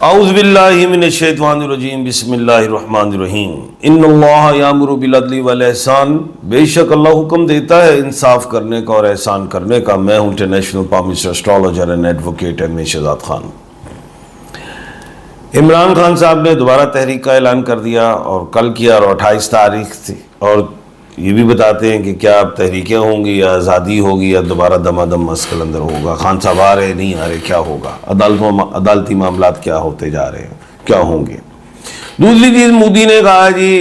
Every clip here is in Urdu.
اعوذ باللہ من الشیطان الرجیم بسم اللہ الرحمن الرحیم ان اللہ یامر بالعدل والاحسان، بے شک اللہ حکم دیتا ہے انصاف کرنے کا اور احسان کرنے کا۔ میں ہوں international palmister astrologer and advocate M A Shahzad Khan. Imran Khan صاحب نے دوبارہ تحریک کا اعلان کر دیا اور کل کیا، اور 28 تاریخ تھی، اور یہ بھی بتاتے ہیں کہ کیا اب تحریکیں ہوں گی یا آزادی ہوگی یا دوبارہ دم مسکل اندر ہوگا، خان صاحب آ رہے نہیں آ رہے، کیا ہوگا، عدالتی معاملات کیا ہوتے جا رہے ہیں، کیا ہوں گے۔ دوسری چیز، مودی نے کہا جی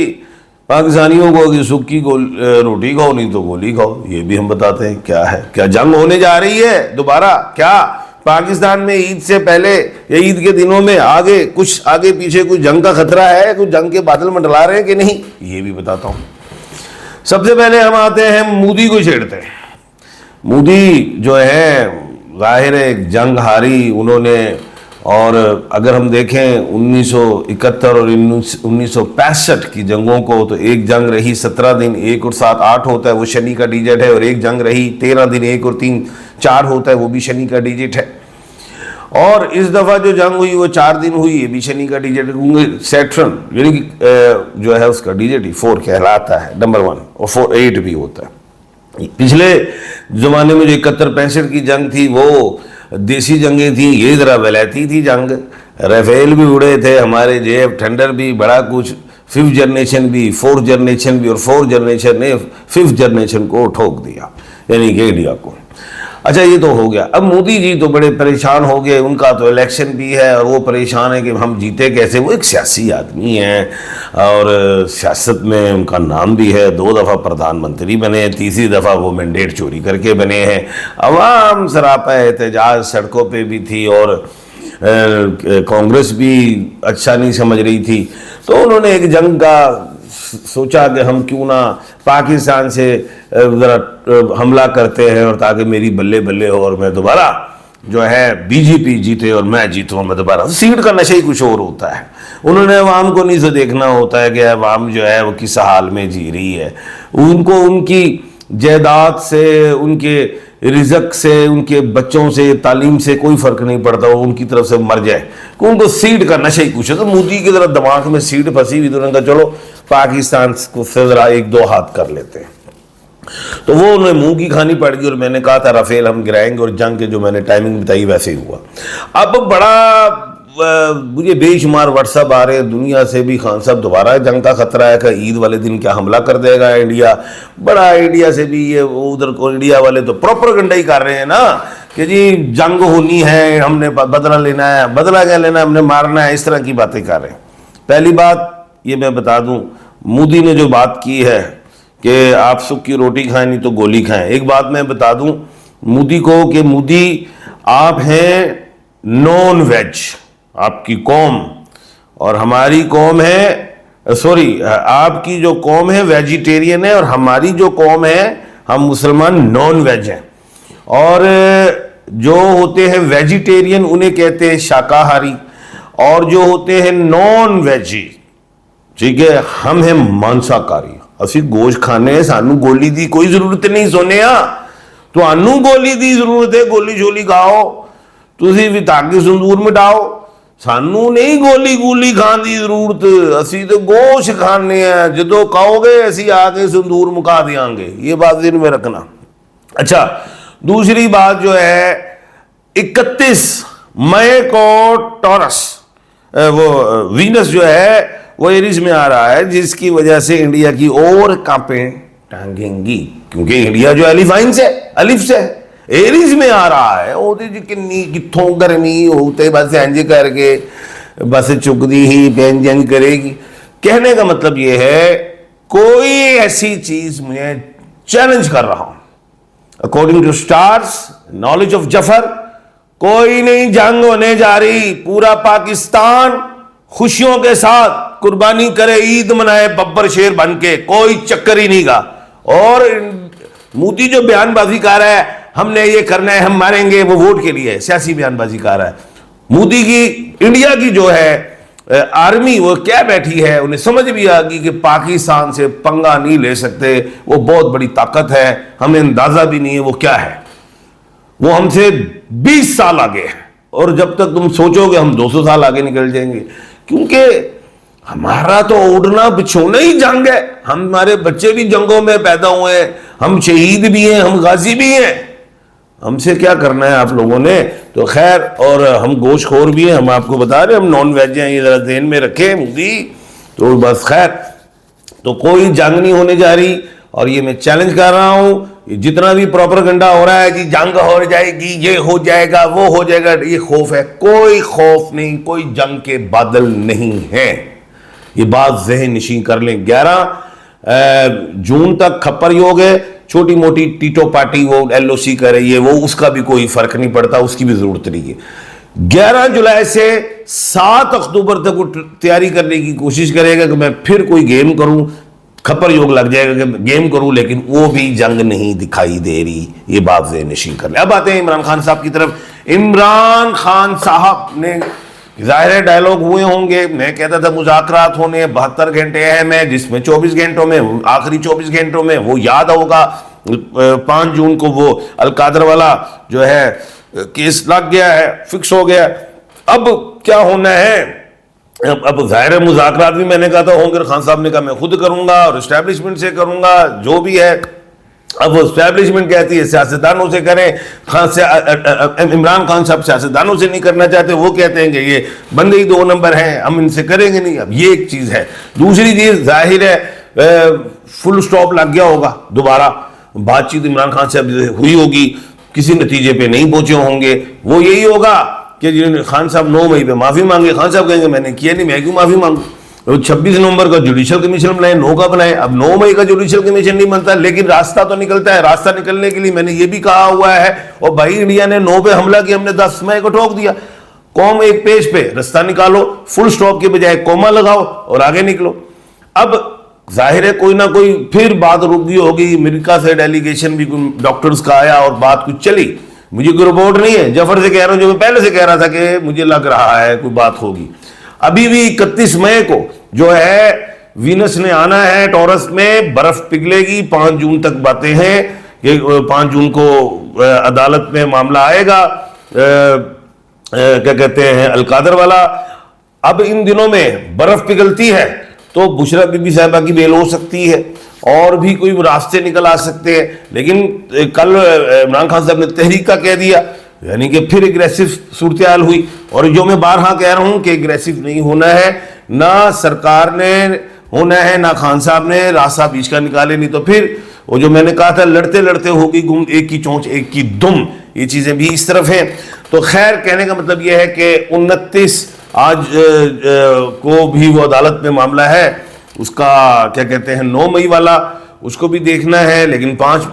پاکستانیوں کو کہ سکی روٹی کھاؤ نہیں تو گولی کھاؤ، یہ بھی ہم بتاتے ہیں کیا ہے، کیا جنگ ہونے جا رہی ہے دوبارہ، کیا پاکستان میں عید سے پہلے یا عید کے دنوں میں آگے پیچھے کچھ جنگ کا خطرہ ہے، کچھ جنگ کے بادل منڈلا رہے ہیں کہ نہیں، یہ بھی بتاتا ہوں۔ سب سے پہلے ہم آتے ہیں مودی کو چھیڑتے ہیں۔ مودی جو ہے ظاہر ہے ایک جنگ ہاری انہوں نے، اور اگر ہم دیکھیں 1971 اور 1965 کی جنگوں کو، تو ایک جنگ رہی 17 دن، 1 اور 7 8 ہوتا ہے وہ شنی کا ڈیجٹ ہے، اور ایک جنگ رہی 13 دن، 1 اور 3 4 ہوتا ہے وہ بھی شنی کا ڈیجٹ ہے، اور اس دفعہ جو جنگ ہوئی وہ 4 دن ہوئی، یہ بھی شنی کا ڈیجٹ ہے، سیٹرن یعنی کہ جو ہے اس کا ڈیجٹ ہی 4 کہلاتا ہے، نمبر 1، اور 4 8 بھی ہوتا ہے۔ پچھلے زمانے میں جو 71-65 کی جنگ تھی وہ دیسی جنگیں تھیں، یہ ذرا ولایتی تھی جنگ، ریفیل بھی اڑے تھے ہمارے، JF تھنڈر بھی، بڑا کچھ، 5th جنریشن بھی، 4th جنریشن بھی، اور 4th جنریشن نے 5th جنریشن کو ٹھوک دیا، یعنی کہ انڈیا کو۔ اچھا یہ تو ہو گیا۔ اب مودی جی تو بڑے پریشان ہو گئے، ان کا تو الیکشن بھی ہے اور وہ پریشان ہے کہ ہم جیتے کیسے۔ وہ ایک سیاسی آدمی ہیں اور سیاست میں ان کا نام بھی ہے، 2 دفعہ پردھان منتری بنے ہیں، تیسری دفعہ وہ مینڈیٹ چوری کر کے بنے ہیں۔ عوام سراپا احتجاج سڑکوں پہ بھی تھی، اور کانگریس بھی اچھا نہیں سمجھ رہی تھی، تو انہوں نے ایک جنگ کا سوچا کہ ہم کیوں نہ پاکستان سے ذرا حملہ کرتے ہیں، اور تاکہ میری بلے بلے ہو اور میں دوبارہ جو ہے BJP جیتے اور میں جیتوں، میں دوبارہ۔ سیٹ کا نشہ ہی کچھ اور ہوتا ہے، انہوں نے عوام کو نہیں سے دیکھنا ہوتا ہے کہ عوام جو ہے وہ کس حال میں جی رہی ہے، ان کو ان کی جائیداد سے، ان کے رزق سے، ان کے بچوں سے، تعلیم سے کوئی فرق نہیں پڑتا، وہ ان کی طرف سے مر جائے، کہ ان کو سیٹ کا نشہ ہی کچھ ہے۔ تو مودی کی طرف دماغ میں سیٹ پھنسی ہوئی، تو انہوں نے کہا چلو پاکستان کو سے ذرا 1-2 ہاتھ کر لیتے ہیں، تو وہ انہیں منہ کی کھانی پڑ گئی، اور میں نے کہا تھا رافیل ہم گرائیں گے، اور جنگ کے جو میں نے ٹائمنگ بتائی ویسے ہی ہوا۔ اب بڑا مجھے بے شمار واٹس ایپ آ رہے ہیں دنیا سے بھی، خان صاحب دوبارہ جنگ کا خطرہ ہے کہ عید والے دن کیا حملہ کر دے گا انڈیا۔ بڑا انڈیا سے بھی یہ ادھر کو انڈیا والے تو پروپیگنڈا ہی کر رہے ہیں نا کہ جی جنگ ہونی ہے، ہم نے بدلہ لینا ہے، بدلہ کیا لینا ہے، ہم نے مارنا ہے، اس طرح کی باتیں کر رہے ہیں۔ پہلی بات یہ میں بتا دوں، مودی نے جو بات کی ہے کہ آپ سکی روٹی کھائیں نہیں تو گولی کھائیں، ایک بات میں بتا دوں مودی کو کہ مودی آپ ہیں نان ویج، آپ کی قوم اور ہماری قوم ہے، آپ کی جو قوم ہے ویجیٹیرین ہے، اور ہماری جو قوم ہے ہم مسلمان نان ویج ہیں، اور جو ہوتے ہیں ویجیٹیرین انہیں کہتے ہیں شاکاہاری، اور جو ہوتے ہیں نان ویجی، ٹھیک ہے، ہم ہیں مانساکاری، اسی گوشت کھانے، سانو گولی دی کوئی ضرورت نہیں سونے، تو انو گولی دی ضرورت ہے، گولی شولی کھاؤ تسی بھی تاکہ سندور مٹاؤ، سانو نہیں گولی کھان دی ضرورت، اسی تو گوشت کھانے ہیں، جدو کہو گے اسی آ کے سندور مکا دیاں گے، یہ بات ذہن میں رکھنا۔ اچھا دوسری بات جو ہے 31 مئی کو ٹورس وہ وینس جو ہے وہ ایریز میں آ رہا ہے، جس کی وجہ سے انڈیا کی اور کانپیں ٹانگیں گی، کیونکہ انڈیا جو الف سے ایریز میں آ رہا ہے، وہ جی کنی کتھوں گرمی ہوتے بس انج کر کے بس چکدی ہی بین جنگ کرے گی۔ کہنے کا مطلب یہ ہے کوئی ایسی چیز میں چیلنج کر رہا ہوں، according to stars knowledge of جفر، کوئی نہیں جنگ ہونے جا رہی، پورا پاکستان خوشیوں کے ساتھ قربانی کرے، عید منائے ببر شیر بن کے، کوئی چکر ہی نہیں گا۔ اور مودی جو بیان بازی کر رہا ہے ہم نے یہ کرنا ہے، ہم ماریں گے، وہ ووٹ کے لیے سیاسی بیان بازی کر رہا ہے۔ مودی کی انڈیا کی جو ہے آرمی وہ کیا بیٹھی ہے، انہیں سمجھ بھی آ گئی کہ پاکستان سے پنگا نہیں لے سکتے، وہ بہت بڑی طاقت ہے، ہمیں اندازہ بھی نہیں ہے وہ کیا ہے، وہ ہم سے 20 سال آگے ہے، اور جب تک تم سوچو کہ ہم 200 سال آگے نکل جائیں گے، کیونکہ ہمارا تو اڑنا بچھونا ہی جنگ ہے، ہمارے بچے بھی جنگوں میں پیدا ہوئے ہیں، ہم شہید بھی ہیں، ہم غازی بھی ہیں، ہم سے کیا کرنا ہے آپ لوگوں نے؟ تو خیر، اور ہم گوشت خور بھی ہیں، ہم آپ کو بتا رہے ہیں ہم نان ویج ہیں، یہ ذرا ذہن میں رکھیں مودی۔ تو بس خیر، تو کوئی جنگ نہیں ہونے جا رہی، اور یہ میں چیلنج کر رہا ہوں، جتنا بھی پروپیگنڈا ہو رہا ہے جی جنگ ہو جائے گی، یہ ہو جائے گا، وہ ہو جائے گا، یہ خوف ہے، کوئی خوف نہیں، کوئی جنگ کے بادل نہیں ہیں، یہ بات ذہن نشین کر لیں۔ 11 جون تک کھپر یوگ ہے، چھوٹی موٹی ٹیٹو پارٹی وہ ایل او سی کر رہی ہے، وہ اس کا بھی کوئی فرق نہیں پڑتا، اس کی بھی ضرورت نہیں ہے۔ 11 جولائی سے 7 اکتوبر تک وہ تیاری کرنے کی کوشش کرے گا کہ میں پھر کوئی گیم کروں، کھپر یوگ لگ جائے گا کہ گیم کروں، لیکن وہ بھی جنگ نہیں دکھائی دے رہی، یہ بات ذہن نشین کر لیں۔ اب آتے ہیں عمران خان صاحب کی طرف۔ عمران خان صاحب نے ظاہر ہے ڈائلاگ ہوئے ہوں گے، میں کہتا تھا مذاکرات ہونے 72 گھنٹے اہم ہے، جس میں 24 گھنٹوں میں، آخری 24 گھنٹوں میں وہ یاد ہوگا 5 جون کو وہ القادر والا جو ہے کیس لگ گیا ہے، فکس ہو گیا۔ اب کیا ہونا ہے؟ اب ظاہر مذاکرات بھی میں نے کہا تھا ہوں گے، خان صاحب نے کہا میں خود کروں گا اور اسٹیبلشمنٹ سے کروں گا، جو بھی ہے۔ اب وہ اسٹیبلشمنٹ کہتی ہے سیاستدانوں سے کریں، عمران خان صاحب سیاستدانوں سے نہیں کرنا چاہتے، وہ کہتے ہیں کہ یہ بندے ہی 2 نمبر ہیں، ہم ان سے کریں گے نہیں۔ اب یہ ایک چیز ہے۔ دوسری چیز ظاہر ہے فل سٹاپ لگ گیا ہوگا، دوبارہ بات چیت عمران خان صاحب ہوئی ہوگی، کسی نتیجے پہ نہیں پہنچے ہوں گے، وہ یہی ہوگا کہ خان صاحب 9 مئی پہ معافی مانگے، خان صاحب کہیں گے میں نے کیا نہیں، میں کیوں معافی مانگوں؟ 26 نومبر کا جوڈیشل کمیشن بنائے، 9 کا بنائے۔ اب 9 مئی کا جوڈیشل کمیشن نہیں بنتا، لیکن راستہ تو نکلتا ہے۔ راستہ نکلنے کے لیے میں نے یہ بھی کہا ہوا ہے، اور بھائی انڈیا نے 9 پہ حملہ کیا، ہم نے 10 مئی کو ٹھوک دیا۔ قوم ایک پیج پہ راستہ نکالو، فل سٹاپ کے بجائے کوما لگاؤ اور آگے نکلو۔ اب ظاہر ہے کوئی نہ کوئی پھر بات رک گئی ہوگی، امریکہ سے ڈیلیگیشن بھی ڈاکٹرز کا آیا اور بات کچھ چلی، مجھے کوئی رپورٹ نہیں ہے، جعفر سے کہہ رہا ہوں جو میں پہلے سے کہہ رہا تھا کہ مجھے لگ رہا ہے کوئی بات ہوگی۔ ابھی بھی 31 مئی کو جو ہے وینس نے آنا ہے، ٹورس میں برف پگھلے گی، 5 جون تک باتیں ہیں کہ 5 جون کو عدالت میں معاملہ آئے گا، کیا کہتے ہیں القادر والا۔ اب ان دنوں میں برف پگھلتی ہے تو بشرا بی بی صاحبہ کی بیل ہو سکتی ہے، اور بھی کوئی راستے نکل آ سکتے ہیں، لیکن کل عمران خان صاحب نے تحریک کا کہہ دیا، یعنی کہ پھر اگریسو صورتحال ہوئی۔ اور جو میں بارہا کہہ رہا ہوں کہ اگریسو نہیں ہونا ہے، نہ سرکار نے ہونا ہے نہ خان صاحب نے، راستہ بیچ کا نکالے، نہیں تو پھر وہ جو میں نے کہا تھا لڑتے لڑتے ہوگی گم، ایک کی چونچ ایک کی دم، یہ چیزیں بھی اس طرف ہیں۔ تو خیر کہنے کا مطلب یہ ہے کہ 29 آج کو بھی وہ عدالت میں معاملہ ہے، اس کا کیا کہتے ہیں 9 مئی والا، اس کو بھی دیکھنا ہے، لیکن 5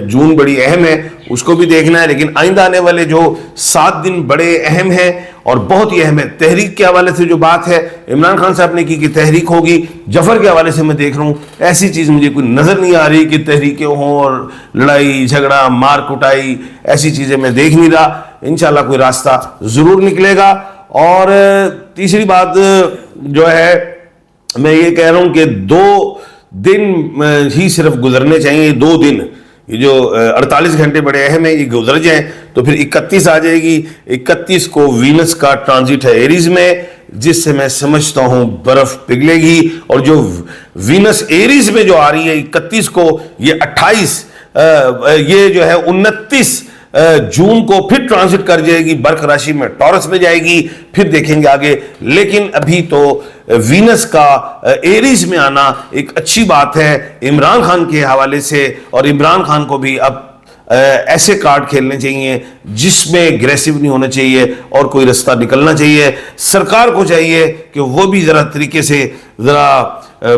جون بڑی اہم ہے، اس کو بھی دیکھنا ہے۔ لیکن آئندہ آنے والے جو 7 دن بڑے اہم ہیں اور بہت ہی اہم ہے۔ تحریک کے حوالے سے جو بات ہے عمران خان صاحب نے کی کہ تحریک ہوگی، جعفر کے حوالے سے میں دیکھ رہا ہوں ایسی چیز مجھے کوئی نظر نہیں آ رہی کہ تحریکیں ہوں اور لڑائی جھگڑا مار کٹائی، ایسی چیزیں میں دیکھ نہیں رہا۔ انشاءاللہ کوئی راستہ ضرور نکلے گا۔ اور تیسری بات جو ہے میں یہ کہہ رہا ہوں کہ 2 دن ہی صرف گزرنے چاہیے، 2 دن، یہ جو 48 گھنٹے بڑے اہم ہیں، یہ گزر جائیں تو پھر 31 آ جائے گی۔ 31 کو وینس کا ٹرانزٹ ہے ایریز میں، جس سے میں سمجھتا ہوں برف پگھلے گی، اور جو وینس ایریز میں جو آ رہی ہے 31 کو، یہ 28 یہ جو ہے 29 جون کو پھر ٹرانزٹ کر جائے گی برق راشی میں، ٹورس میں جائے گی، پھر دیکھیں گے آگے۔ لیکن ابھی تو وینس کا ایریز میں آنا ایک اچھی بات ہے عمران خان کے حوالے سے، اور عمران خان کو بھی اب ایسے کارڈ کھیلنے چاہیے جس میں اگریسو نہیں ہونا چاہیے اور کوئی راستہ نکلنا چاہیے۔ سرکار کو چاہیے کہ وہ بھی ذرا طریقے سے ذرا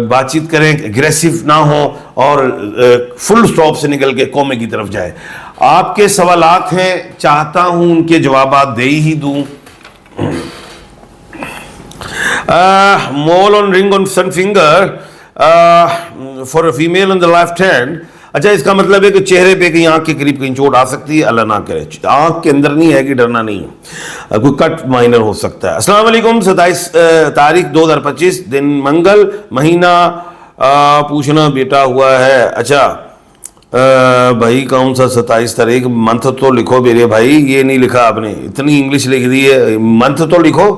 بات چیت کریں، اگریسو نہ ہوں اور فل سٹاپ سے نکل کے قومے کی طرف جائے۔ آپ کے سوالات ہیں، چاہتا ہوں ان کے جوابات دے ہی دوں۔ mole on ring on sun finger for a female on the left hand۔ اچھا اس کا مطلب ہے کہ چہرے پہ کہیں آنکھ کے قریب کہیں چوٹ آ سکتی ہے، اللہ نہ کرے، آنکھ کے اندر نہیں ہے کہ ڈرنا نہیں ہے، کوئی کٹ مائنر ہو سکتا ہے۔ السلام علیکم، 27 تاریخ 2025 دن منگل، مہینہ پوچھنا بیٹا ہوا ہے۔ اچھا بھائی کون سا 27 تاریخ؟ منتھ تو لکھو میرے بھائی، یہ نہیں لکھا آپ نے، اتنی انگلش لکھ دی ہے، منتھ تو لکھو.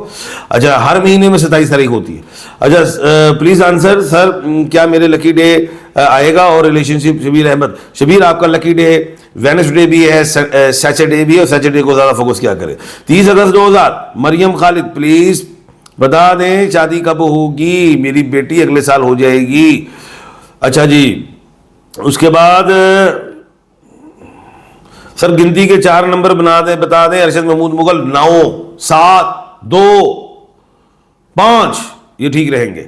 اچھا ہر مہینے میں 27 تاریخ ہوتی ہے. اچھا پلیز آنسر سر، کیا میرے لکی ڈے آئے گا؟ اور ریلیشن شپ شبیر احمد، شبیر آپ کا لکی ڈے وینسڈے بھی ہے، سیٹرڈے بھی ہے، اور سیٹرڈے کو زیادہ فوکس کیا کرے. 30 اگست 2000. مریم خالد پلیز بتا دیں شادی کب ہوگی؟ میری بیٹی اگلے سال ہو جائے گی. اچھا جی اس کے بعد سر گنتی کے 4 نمبر بتا دیں. ارشد محمود مغل 9 7 2 5 یہ ٹھیک رہیں گے.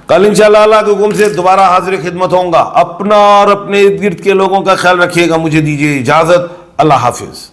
کل انشاءاللہ اللہ کے حکم سے دوبارہ حاضر خدمت ہوں گا. اپنا اور اپنے ارد گرد کے لوگوں کا خیال رکھیے گا. مجھے دیجیے اجازت. اللہ حافظ.